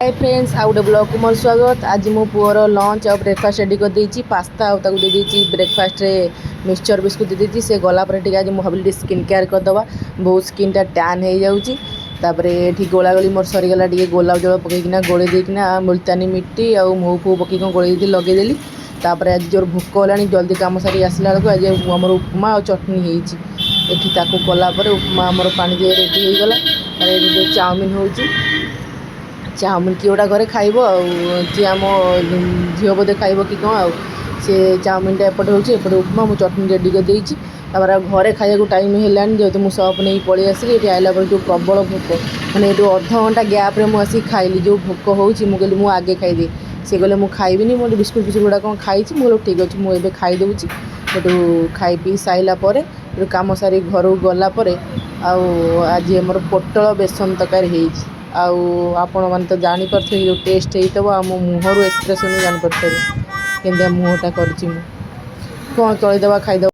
Hi friends आउ गोटे blog को मोर स्वागत। आज मो पुअर लंच और ब्रेकफास्ट रेडी कर देछि। पास्ता और ताकू दे देछि ब्रेकफास्ट रे मिक्सचर बिस्कुट दे देछि। से गला पर ठीक आज मो भाबिली स्किन केयर कर दवा। बहुत स्किन टा टैन हो जाउछि। तापरे एठी गोला गली मोर सरी गला टिके गोलाप जल पकेकिना गोळे देकिना मुल्तानी मिट्टी और मो फो पकी को गोळे दे लगे देली। तापरे आज जोर भूख होलानी जल्दी काम सारी आसला बेलको आज हमर उपमा और चटनी हेछि। एठी ताकू कला पर उपमा हमर पानी दे रेडी हो गला। अरे एठी चाउमीन होछि। चाउमिन किए गोटा घरे खाइब कि आम झील बोधे खाइब कि कौन आउ से चाउमिनटा एपटे होपटे उपमा मु चटनी रेडी कर देछि। घरे खाइबा टाइम है जेहतु मुझे सप नहीं पलि आसली। ये आइला पर जो प्रबल भोक मैंने ये अध घंटा गैप्रे मुझे खाइली जो भोक होची मुझे मुझे आगे खाईदे सी कहले मुझे खाइबिनी मोटे बिस्कुट फिस्कुट गुड़ा कौन खाई मुझे ठीक अच्छे मुझे खाईदे खाई पी सारापर कम सारी घर गलापर आज आमर पोटल बेसन तरकारी होती आपण मैंने तो जापर जो टेस्ट होता मो मुहर एक्सप्रेसन जापर के मुँहटा कर कौन चलदेवा खाईदे।